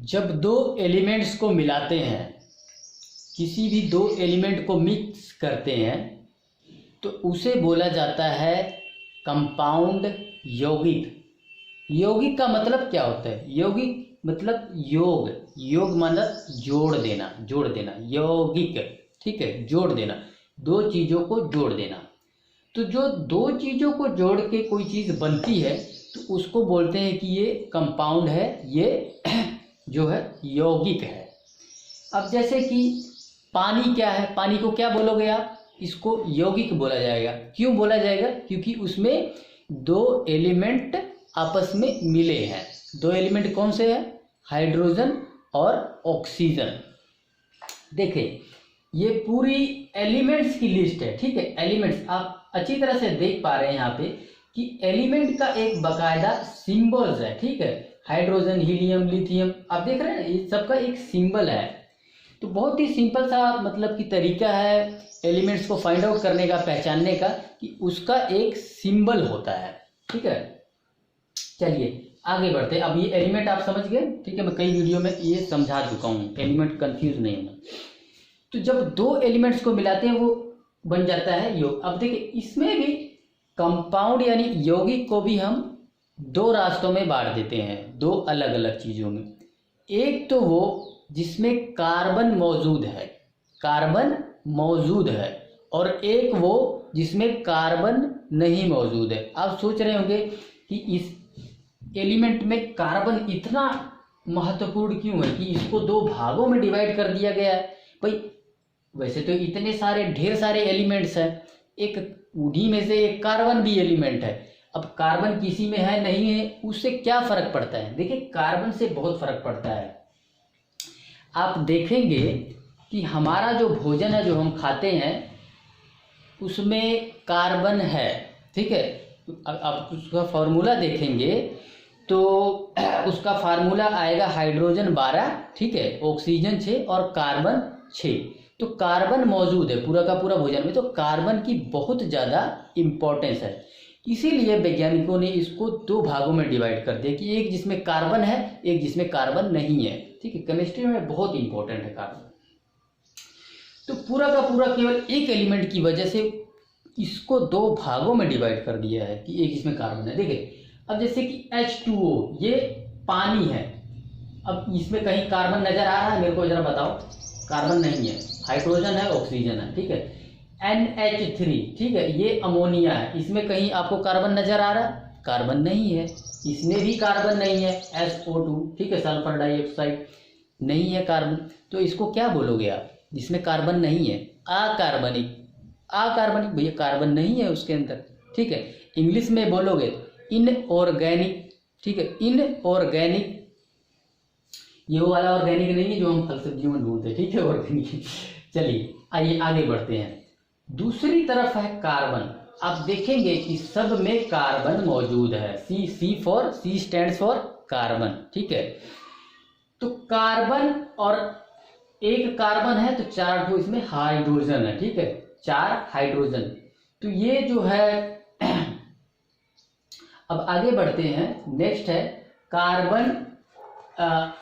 जब दो एलिमेंट्स को मिलाते हैं, किसी भी दो एलिमेंट को मिक्स करते हैं, तो उसे बोला जाता है कंपाउंड यौगिक। यौगिक का मतलब क्या होता है? यौगिक मतलब योग, योग मतलब जोड़ देना, जोड़ देना, यौगिक, ठीक है, जोड़ देना, दो चीज़ों को जोड़ देना। तो जो दो चीज़ों को जोड़ के कोई चीज़ बनती है तो उसको बोलते हैं कि ये कंपाउंड है, ये जो है यौगिक है। अब जैसे कि पानी क्या है, पानी को क्या बोलोगे आप? इसको यौगिक बोला जाएगा। क्यों बोला जाएगा? क्योंकि उसमें दो एलिमेंट आपस में मिले हैं। दो एलिमेंट कौन से हैं? हाइड्रोजन और ऑक्सीजन। देखिए ये पूरी एलिमेंट्स की लिस्ट है, ठीक है। एलिमेंट्स आप अच्छी तरह से देख पा रहे हैं यहाँ पे कि एलिमेंट का एक बकायदा सिंबल्स है, ठीक है। हाइड्रोजन, हीलियम, लिथियम, आप देख रहे हैं ये सबका एक सिंबल है। तो बहुत ही सिंपल सा मतलब कि तरीका है एलिमेंट्स को फाइंड आउट करने का, पहचानने का, कि उसका एक सिंबल होता है, ठीक है। चलिए आगे बढ़ते हैं। अब ये एलिमेंट आप समझ गए, ठीक है। मैं कई वीडियो में ये समझा चुका हूँ, एलिमेंट कंफ्यूज नहीं होना। तो जब दो एलिमेंट्स को मिलाते हैं वो बन जाता है योग। अब देखिए इसमें भी कंपाउंड यानी यौगिक को भी हम दो रास्तों में बांट देते हैं, दो अलग अलग चीज़ों में। एक तो वो जिसमें कार्बन मौजूद है, कार्बन मौजूद है, और एक वो जिसमें कार्बन नहीं मौजूद है। आप सोच रहे होंगे कि इस एलिमेंट में कार्बन इतना महत्वपूर्ण क्यों है कि इसको दो भागों में डिवाइड कर दिया गया है। भाई वैसे तो इतने सारे ढेर सारे एलिमेंट्स हैं, एक उन्हीं में से एक कार्बन भी एलिमेंट है। अब कार्बन किसी में है नहीं है उससे क्या फर्क पड़ता है? देखिए कार्बन से बहुत फर्क पड़ता है। आप देखेंगे कि हमारा जो भोजन है, जो हम खाते हैं, उसमें कार्बन है, ठीक है। अब उसका फार्मूला देखेंगे तो उसका फार्मूला आएगा हाइड्रोजन 12, ठीक है, ऑक्सीजन 6 और कार्बन 6। तो कार्बन मौजूद है पूरा का पूरा भोजन में, तो कार्बन की बहुत ज़्यादा इम्पोर्टेंस है। इसीलिए वैज्ञानिकों ने इसको दो भागों में डिवाइड कर दिया कि एक जिसमें कार्बन है, एक जिसमें कार्बन नहीं है, ठीक है। केमिस्ट्री में बहुत इंपॉर्टेंट है कार्बन। तो पूरा का पूरा केवल एक एलिमेंट की वजह से इसको दो भागों में डिवाइड कर दिया है कि एक इसमें कार्बन है। देखिए अब जैसे कि H2O ये पानी है, अब इसमें कहीं कार्बन नजर आ रहा है? मेरे को जरा बताओ। कार्बन नहीं है, हाइड्रोजन है, ऑक्सीजन है, ठीक है। NH3, ठीक है, ये अमोनिया है, इसमें कहीं आपको कार्बन नजर आ रहा है? कार्बन नहीं है, इसमें भी कार्बन नहीं है। SO2, ठीक है, सल्फर डाइऑक्साइड, नहीं है कार्बन। तो इसको क्या बोलोगे आप जिसमें कार्बन नहीं है? अकार्बनिक। अकार्बनिक, भैया कार्बन नहीं है उसके अंदर, ठीक है। इंग्लिश में बोलोगे इनऑर्गेनिक, ठीक है, इनऑर्गेनिक। ये वो वाला ऑर्गेनिक नहीं है जो हम फल सब्जियों में ढूंढते हैं, ठीक है, ऑर्गेनिक। चलिए आइए आगे बढ़ते हैं। दूसरी तरफ है कार्बन। आप देखेंगे कि सब में कार्बन मौजूद है। सी स्टैंड्स फॉर कार्बन, ठीक है। तो कार्बन और एक कार्बन है तो 4 ठो इसमें हाइड्रोजन है, ठीक है, 4 हाइड्रोजन। तो ये जो है अब आगे बढ़ते हैं। नेक्स्ट है कार्बन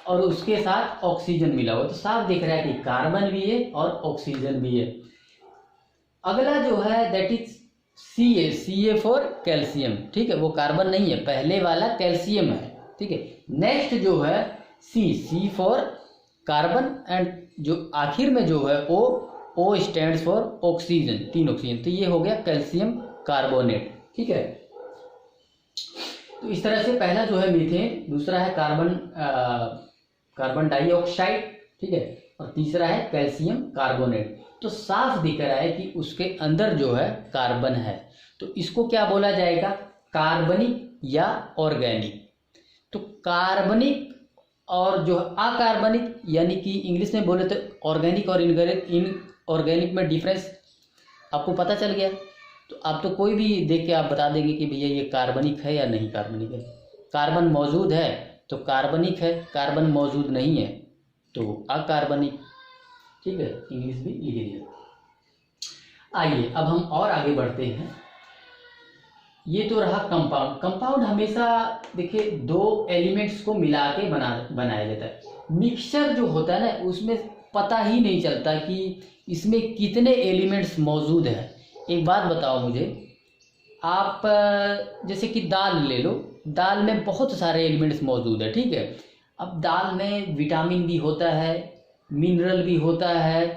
और उसके साथ ऑक्सीजन मिला हुआ, तो साफ दिख रहा है कि कार्बन भी है और ऑक्सीजन भी है। अगला जो है that is Ca for calcium, ठीक है, वो कार्बन नहीं है, पहले वाला कैल्शियम है, ठीक है। नेक्स्ट जो है C फॉर कार्बन, एंड जो आखिर में जो है O stands for oxygen, 3 oxygen. तो ये हो गया कैल्शियम कार्बोनेट, ठीक है। तो इस तरह से पहला जो है मीथेन, दूसरा है कार्बन डाइऑक्साइड, ठीक है, और तीसरा है कैल्शियम कार्बोनेट। तो साफ दिख रहा है कि उसके अंदर जो है कार्बन है। तो इसको क्या बोला जाएगा? कार्बनिक या ऑर्गेनिक। तो कार्बनिक और जो अकार्बनिक, यानी कि इंग्लिश में बोले तो ऑर्गेनिक और इनऑर्गेनिक में डिफरेंस आपको पता चल गया। तो आप तो कोई भी देख के आप बता देंगे कि भैया ये कार्बनिक है या नहीं कार्बनिक है। कार्बन मौजूद है तो कार्बनिक है, कार्बन मौजूद नहीं है तो अकार्बनिक, ठीक है, इंग्लिश भी लिख दिया। आइए अब हम और आगे बढ़ते हैं। ये तो रहा कंपाउंड। कंपाउंड हमेशा देखिए दो एलिमेंट्स को मिला के बनाया जाता है। मिक्सचर जो होता है ना उसमें पता ही नहीं चलता कि इसमें कितने एलिमेंट्स मौजूद हैं। एक बात बताओ मुझे, आप जैसे कि दाल ले लो, दाल में बहुत सारे एलिमेंट्स मौजूद है, ठीक है। अब दाल में विटामिन भी होता है, मिनरल भी होता है,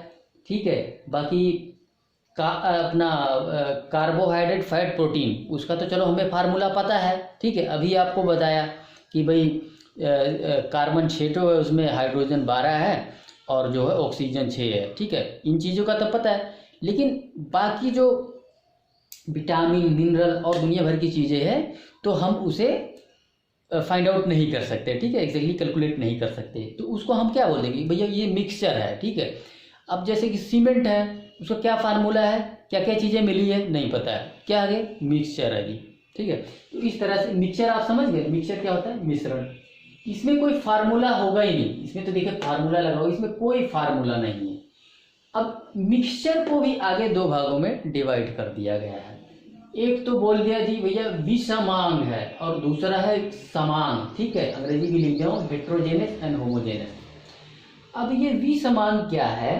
ठीक है। बाकी अपना कार्बोहाइड्रेट, फैट, प्रोटीन, उसका तो चलो हमें फार्मूला पता है, ठीक है। अभी आपको बताया कि भाई कार्बन 6 तो है, उसमें हाइड्रोजन 12 है और जो है ऑक्सीजन 6 है, ठीक है। इन चीज़ों का तो पता है, लेकिन बाकी जो विटामिन, मिनरल और दुनिया भर की चीज़ें हैं तो हम उसे फाइंड आउट नहीं कर सकते, ठीक है, एग्जैक्टली कैलकुलेट नहीं कर सकते। तो उसको हम क्या बोल देंगे, भैया ये मिक्सचर है, ठीक है। अब जैसे कि सीमेंट है, उसका क्या फार्मूला है, क्या क्या चीज़ें मिली है, नहीं पता है, क्या आगे मिक्सचर है जी, ठीक है। तो इस तरह से मिक्सचर आप समझ गए, मिक्सचर क्या होता है, मिश्रण। इसमें कोई फार्मूला होगा ही नहीं, इसमें तो देखिए फार्मूला लगाओ, इसमें कोई फार्मूला नहीं है। अब मिक्सचर को भी आगे दो भागों में डिवाइड कर दिया गया है। एक तो बोल दिया जी भैया विषमांग है और दूसरा है समान, ठीक है। अंग्रेजी भी लिख जाओ, हेट्रोजेनस एंड होमोजेनस। अब ये विषमांग क्या है,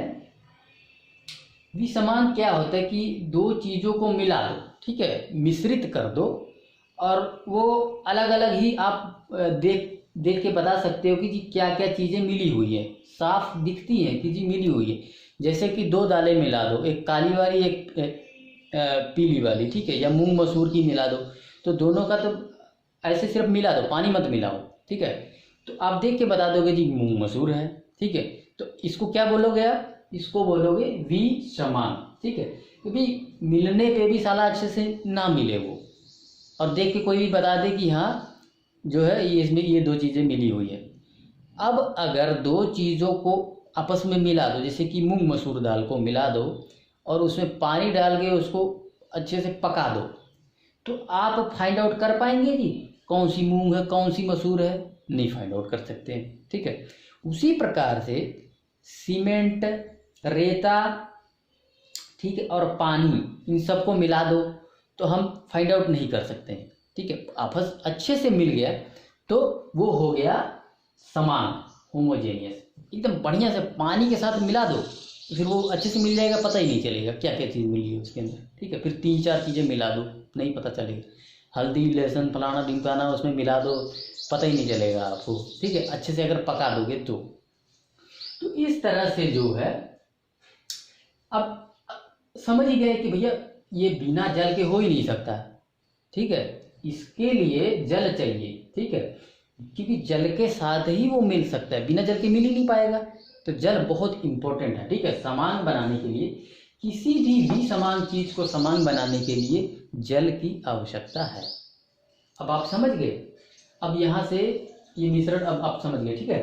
विषमांग क्या होता है कि दो चीजों को मिला दो, ठीक है, मिश्रित कर दो और वो अलग अलग ही आप देख के बता सकते हो कि जी क्या क्या चीजें मिली हुई है, साफ दिखती हैं कि जी मिली हुई है। जैसे कि दो दालें मिला दो, एक काली वाली एक पीली वाली, ठीक है, या मूंग मसूर की मिला दो, तो दोनों का तो ऐसे सिर्फ मिला दो, पानी मत मिलाओ, ठीक है। तो आप देख के बता दोगे जी मूंग मसूर है, ठीक है। तो इसको क्या बोलोगे आप, इसको बोलोगे विषमान, ठीक है। क्योंकि मिलने पे भी साला अच्छे से ना मिले वो, और देख के कोई भी बता दे कि हाँ जो है ये इसमें ये दो चीज़ें मिली हुई है। अब अगर दो चीज़ों को आपस में मिला दो, जैसे कि मूंग मसूर दाल को मिला दो और उसमें पानी डाल के उसको अच्छे से पका दो, तो आप फाइंड आउट कर पाएंगे जी कौन सी मूंग है कौन सी मसूर है, नहीं फाइंड आउट कर सकते हैं, ठीक है। उसी प्रकार से सीमेंट, रेता, ठीक है, और पानी, इन सबको मिला दो तो हम फाइंड आउट नहीं कर सकते हैं, ठीक है। आपस अच्छे से मिल गया तो वो हो गया समान, होमोजेनियस, एकदम बढ़िया से पानी के साथ मिला दो तो फिर वो अच्छे से मिल जाएगा, पता ही नहीं चलेगा क्या क्या चीज़ मिली है उसके अंदर, ठीक है। फिर 3-4 चीज़ें मिला दो, नहीं पता चलेगा, हल्दी, लहसुन, फलाना ढिमकाना उसमें मिला दो, पता ही नहीं चलेगा आपको, ठीक है, अच्छे से अगर पका दोगे तो इस तरह से जो है, अब समझ ही गए कि भैया ये बिना जल के हो ही नहीं सकता, ठीक है। इसके लिए जल चाहिए, ठीक है, क्योंकि जल के साथ ही वो मिल सकता है, बिना जल के मिल ही नहीं पाएगा। तो जल बहुत इंपॉर्टेंट है, ठीक है, समान बनाने के लिए, किसी भी समान चीज को समान बनाने के लिए जल की आवश्यकता है। अब आप समझ गए, अब यहाँ से ये मिश्रण अब आप समझ गए, ठीक है।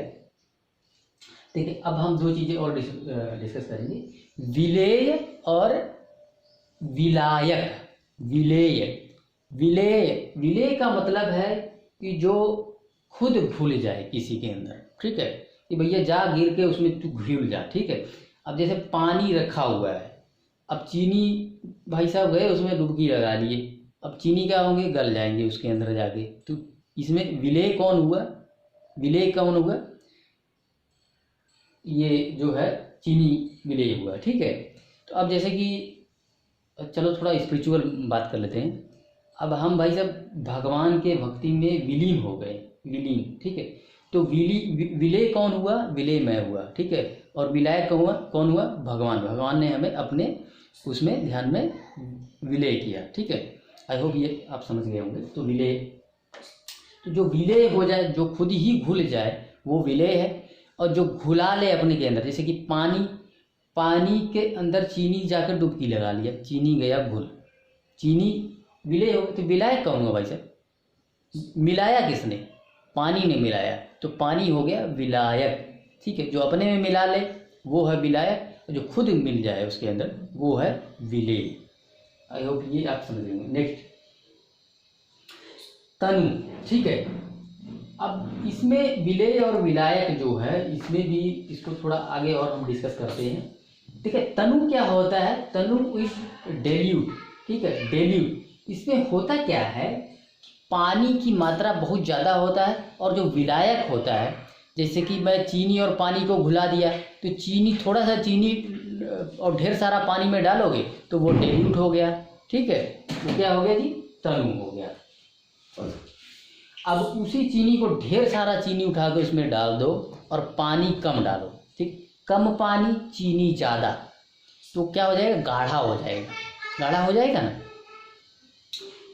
देखिए अब हम दो चीजें और डिस्कस करेंगे, विलेय और विलायक। विलेय का मतलब है कि जो खुद घुल जाए किसी के अंदर, ठीक है, कि भैया जा गिर के उसमें तू घुल जा, ठीक है। अब जैसे पानी रखा हुआ है, अब चीनी भाई साहब गए उसमें डुबकी लगा लिए, अब चीनी क्या होंगे, गल जाएंगे उसके अंदर जाके, तो इसमें विलेय कौन हुआ, विलेय कौन हुआ, ये जो है चीनी विलेय हुआ, ठीक है। तो अब जैसे कि चलो थोड़ा स्पिरिचुअल बात कर लेते हैं। अब हम भाई साहब भगवान के भक्ति में विलीन हो गए, विलीन, ठीक है। तो विलेय कौन हुआ, विलेय मैं हुआ, ठीक है। और विलायक कौन हुआ, भगवान ने हमें अपने उसमें ध्यान में विलेय किया, ठीक है। आई होप ये आप समझ गए होंगे। तो विलेय, तो जो विलेय हो जाए, जो खुद ही घुल जाए वो विलेय है, और जो घुला ले अपने के अंदर, जैसे कि पानी के अंदर चीनी जाकर डुबकी लगा लिया, चीनी गया घुल, चीनी विलेय हो, तो विलायक कौन हुआ भाई साहब, मिलाया किसने, पानी ने मिलाया, तो पानी हो गया विलायक, ठीक है। जो अपने में मिला ले वो है विलायक, जो खुद मिल जाए उसके अंदर वो है विलेय। आई होप ये आप समझ लेंगे। नेक्स्ट तनु, ठीक है। अब इसमें विलेय और विलायक जो है, इसमें भी इसको थोड़ा आगे और हम डिस्कस करते हैं, ठीक है। तनु क्या होता है, तनु इज डेल्यूट, ठीक है, डेल्यूट। इसमें होता क्या है, पानी की मात्रा बहुत ज़्यादा होता है, और जो विलायक होता है जैसे कि मैं चीनी और पानी को घुला दिया, तो चीनी, थोड़ा सा चीनी और ढेर सारा पानी में डालोगे तो वो डाइल्यूट हो गया, ठीक है, वो क्या हो गया जी, तनु हो गया। अब उसी चीनी को, ढेर सारा चीनी उठा के उसमें डाल दो और पानी कम डालो, ठीक, कम पानी चीनी ज़्यादा, तो क्या हो जाएगा, गाढ़ा हो जाएगा, गाढ़ा हो जाएगा ना।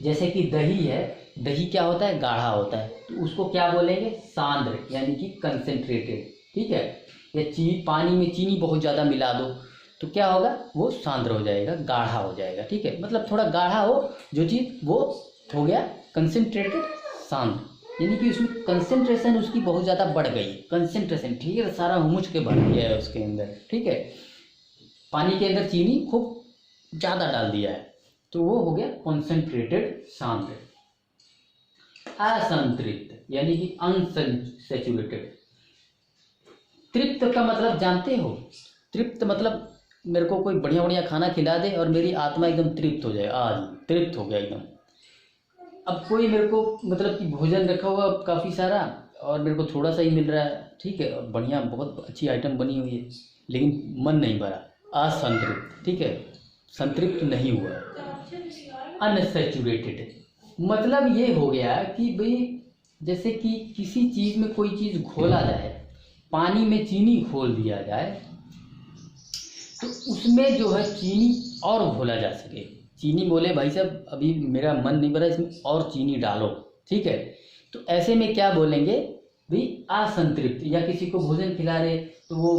जैसे कि दही है, दही क्या होता है, गाढ़ा होता है, तो उसको क्या बोलेंगे, सांद्र, यानी कि कंसेंट्रेटेड, ठीक है। या पानी में चीनी बहुत ज़्यादा मिला दो तो क्या होगा, वो सांद्र हो जाएगा, गाढ़ा हो जाएगा, ठीक है। मतलब थोड़ा गाढ़ा हो जो चीज़, वो हो गया कंसेंट्रेटेड, सांद्र, यानी कि उसमें कंसेंट्रेशन उसकी बहुत ज़्यादा बढ़ गई, कंसेंट्रेशन ढेर सारा हुमुच के भर गया है उसके अंदर, ठीक है। पानी के अंदर चीनी खूब ज़्यादा डाल दिया है, तो वो हो गया कॉन्सेंट्रेटेड, सांद्र। असंतृप्त यानी कि अनसैचुरेटेड। तृप्त का मतलब जानते हो, तृप्त मतलब मेरे को कोई बढ़िया बढ़िया खाना खिला दे और मेरी आत्मा एकदम तृप्त हो जाए, आज तृप्त हो गया एकदम। अब कोई मेरे को मतलब कि भोजन रखा हुआ काफ़ी सारा और मेरे को थोड़ा सा ही मिल रहा है, ठीक है, बढ़िया बहुत अच्छी आइटम बनी हुई है, लेकिन मन नहीं भरा, असंतृप्त, ठीक है, संतृप्त नहीं हुआ। अनसैचुरेटेड मतलब ये हो गया कि भाई जैसे कि किसी चीज़ में कोई चीज़ घोला जाए, पानी में चीनी घोल दिया जाए तो उसमें जो है चीनी और घोला जा सके, चीनी बोले भाई साहब अभी मेरा मन नहीं भरा, इसमें और चीनी डालो, ठीक है, तो ऐसे में क्या बोलेंगे भाई, असंतृप्त। या किसी को भोजन खिला रहे तो वो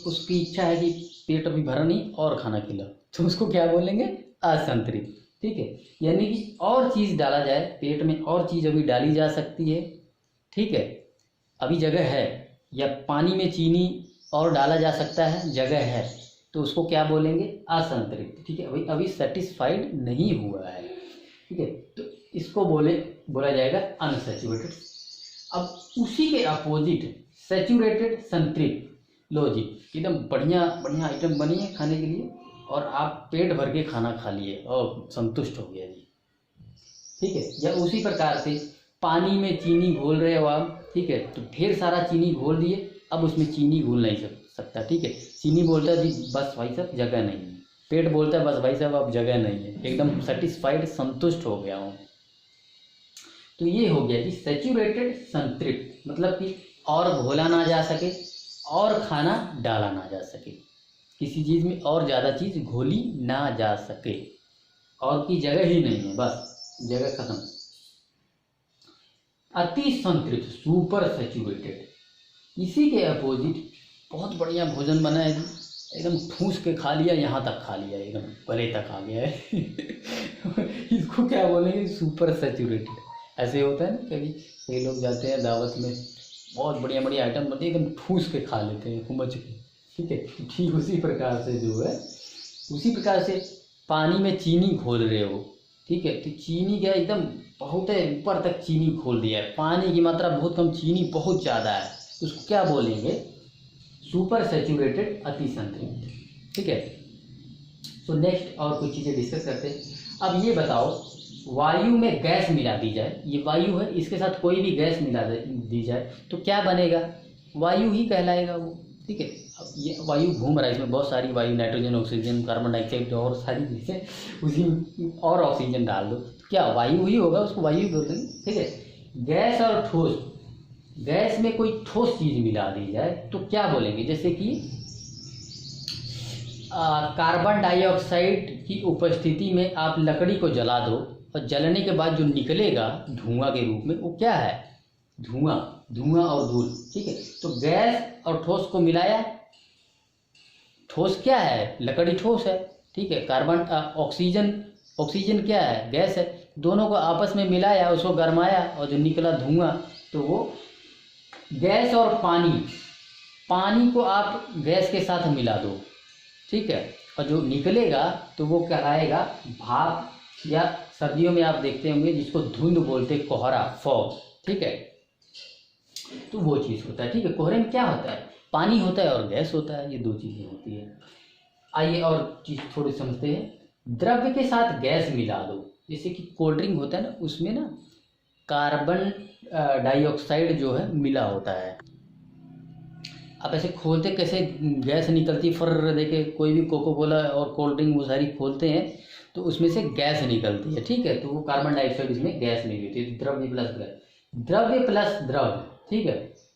उसकी इच्छा है कि पेट अभी भरा नहीं और खाना खिलाओ, तो उसको क्या बोलेंगे, असंतृप्त, ठीक है। यानी कि और चीज़ डाला जाए, पेट में और चीज़ अभी डाली जा सकती है, ठीक है, अभी जगह है, या पानी में चीनी और डाला जा सकता है, जगह है, तो उसको क्या बोलेंगे, असंतृप्त, ठीक है, अभी सेटिस्फाइड नहीं हुआ है, ठीक है, तो इसको बोला जाएगा अनसैचुरेटेड। अब उसी के अपोजिट सैचुरेटेड, संतृप्त। लो जी, एकदम बढ़िया बढ़िया आइटम बनी है खाने के लिए और आप पेट भर के खाना खा लिए और संतुष्ट हो गया जी, ठीक है। या उसी प्रकार से पानी में चीनी घोल रहे हो आप, ठीक है, तो ढेर सारा चीनी घोल दिए, अब उसमें चीनी घोल नहीं सकता, ठीक है, चीनी बोलता है जी बस भाई साहब जगह नहीं है, पेट बोलता है बस भाई साहब अब जगह नहीं है, एकदम सेटिस्फाइड, संतुष्ट हो गया हूँ। तो ये हो गया कि सैचुरेटेड, संतृप्त, मतलब कि और घोला ना जा सके और खाना डाला ना जा सके, किसी चीज़ में और ज़्यादा चीज़ घोली ना जा सके, और की जगह ही नहीं है, बस जगह खत्म। अति संतृप्त, सुपर सैचुरेटेड। इसी के अपोजिट बहुत बढ़िया भोजन बना है, एकदम ठूस के खा लिया, यहाँ तक खा लिया, एकदम गले तक आ गया है इसको क्या बोलेंगे, सुपर सैचुरेटेड। ऐसे होता है ना, कई लोग जाते हैं दावत में, बहुत बढ़िया बढ़िया आइटम बनती है, एकदम ठूस के खा लेते हैं हुमच के, ठीक है। ठीक उसी प्रकार से जो है, उसी प्रकार से पानी में चीनी घोल रहे हो, ठीक है, तो चीनी क्या एकदम बहुत है, ऊपर तक चीनी घोल दिया है, पानी की मात्रा बहुत कम, चीनी बहुत ज़्यादा है, उसको क्या बोलेंगे, सुपर सैचुरेटेड, अति संतृप्त, ठीक है। तो नेक्स्ट और कुछ चीज़ें डिस्कस करते हैं। अब ये बताओ, वायु में गैस मिला दी जाए, ये वायु है, इसके साथ कोई भी गैस मिला दी जाए तो क्या बनेगा, वायु ही कहलाएगा वो, ठीक है। अब ये वायु घूम रहा है, इसमें बहुत सारी वायु, नाइट्रोजन, ऑक्सीजन, कार्बन डाइऑक्साइड और सारी चीज़ें, उसी और ऑक्सीजन डाल दो, क्या वायु ही होगा, उसको वायु ही बोलते हैं, ठीक है। गैस और ठोस, गैस में कोई ठोस चीज़ मिला दी जाए तो क्या बोलेंगे, जैसे कि कार्बन डाइऑक्साइड की उपस्थिति में आप लकड़ी को जला दो और जलने के बाद जो निकलेगा धुआं के रूप में, वो क्या है, धुआं और धूल, ठीक है। तो गैस और ठोस को मिलाया, ठोस क्या है, लकड़ी ठोस है, ठीक है, कार्बन ऑक्सीजन क्या है, गैस है, दोनों को आपस में मिलाया, उसको गरमाया और जो निकला धुआं, तो वो गैस। और पानी को आप गैस के साथ मिला दो, ठीक है, और जो निकलेगा तो वो कहलाएगा भाप, या सर्दियों में आप देखते होंगे जिसको धुंध बोलते हैं, कोहरा, फॉग, ठीक है, तो वो चीज़ होता है, ठीक है। कोहरे में क्या होता है, पानी होता है और गैस होता है, ये दो चीज़ें होती है। आइए और चीज़ थोड़ी समझते हैं। द्रव्य के साथ गैस मिला दो, जैसे कि कोल्ड ड्रिंक होता है ना, उसमें ना कार्बन डाइऑक्साइड जो है मिला होता है, आप ऐसे खोलते कैसे गैस निकलती फर, देखे कोई भी कोको कोला और कोल्ड ड्रिंक वो सारी खोलते हैं तो उसमें से गैस निकलती है, ठीक है। तो वो कार्बन डाइऑक्साइड इसमें गैस नहीं होती, द्रव्य प्लस गैस, द्रव्य प्लस द्रव, ठीक है।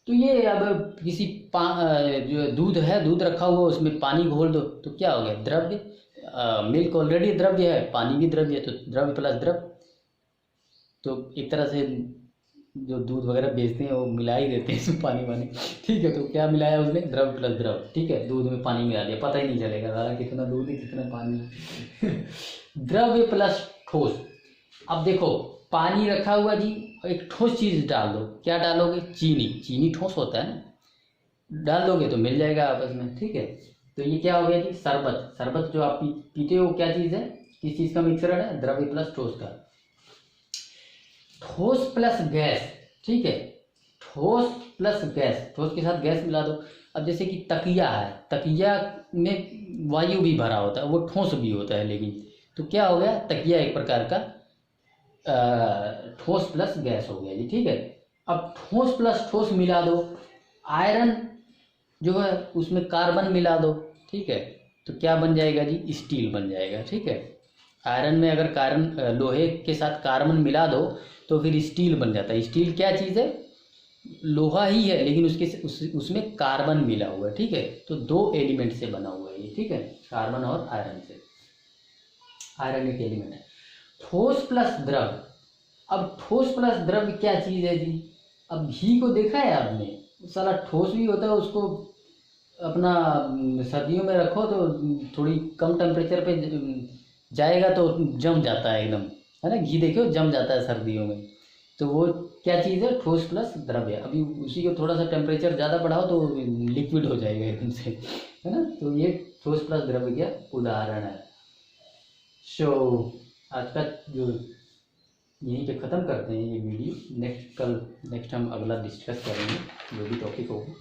तो ये अब किसी जो दूध है, दूध रखा हुआ उसमें पानी घोल दो तो क्या हो गया, द्रव्य। मिल्क ऑलरेडी द्रव्य है, पानी भी द्रव्य है, तो द्रव्य प्लस द्रव। तो एक तरह से जो दूध वगैरह बेचते हैं वो मिला ही देते हैं इसमें पानी वानी, ठीक है। तो क्या मिलाया उसने, द्रव प्लस द्रव, ठीक है। दूध में पानी मिला दिया, पता ही नहीं चलेगा सारा कितना दूध है कितना पानी द्रव्य प्लस ठोस। अब देखो पानी रखा हुआ जी, एक ठोस चीज डाल दो, क्या डालोगे, चीनी, चीनी ठोस होता है ना, डाल दोगे तो मिल जाएगा आपस में, ठीक है। तो ये क्या हो गया जी, शरबत। शरबत जो आप पीते हो क्या चीज है, किस चीज का मिक्सचर है, द्रव्य प्लस ठोस का। ठोस प्लस गैस, ठीक है, ठोस प्लस गैस, ठोस के साथ गैस मिला दो। अब जैसे कि तकिया है, तकिया में वायु भी भरा होता है, वो ठोस भी होता है, लेकिन तो क्या हो गया, तकिया एक प्रकार का ठोस प्लस गैस हो गया जी, ठीक है। अब ठोस प्लस ठोस मिला दो, आयरन जो है उसमें कार्बन मिला दो, ठीक है। तो क्या बन जाएगा जी, स्टील बन जाएगा, ठीक है। आयरन में अगर कार्बन, लोहे के साथ कार्बन मिला दो तो फिर स्टील बन जाता है। स्टील क्या चीज़ है, लोहा ही है लेकिन उसमें कार्बन मिला हुआ है, ठीक है। तो दो एलिमेंट से बना हुआ है ये, ठीक है, कार्बन और आयरन से। आयरन एक एलिमेंट है। ठोस प्लस द्रव। अब ठोस प्लस द्रव क्या चीज़ है जी, अब घी को देखा है आपने, साला ठोस भी होता है, उसको अपना सर्दियों में रखो तो थोड़ी कम टेम्परेचर पे जाएगा तो जम जाता है एकदम, है ना, घी देखो जम जाता है सर्दियों में। तो वो क्या चीज़ है, ठोस प्लस द्रव्य। अभी उसी को थोड़ा सा टेम्परेचर ज़्यादा बढ़ाओ तो लिक्विड हो जाएगा एकदम से, है ना। तो ये ठोस प्लस द्रव्य का उदाहरण है। सो आज का जो यहीं पे ख़त्म करते हैं ये वीडियो, नेक्स्ट हम अगला डिस्कस करेंगे जो भी टॉपिक होगा।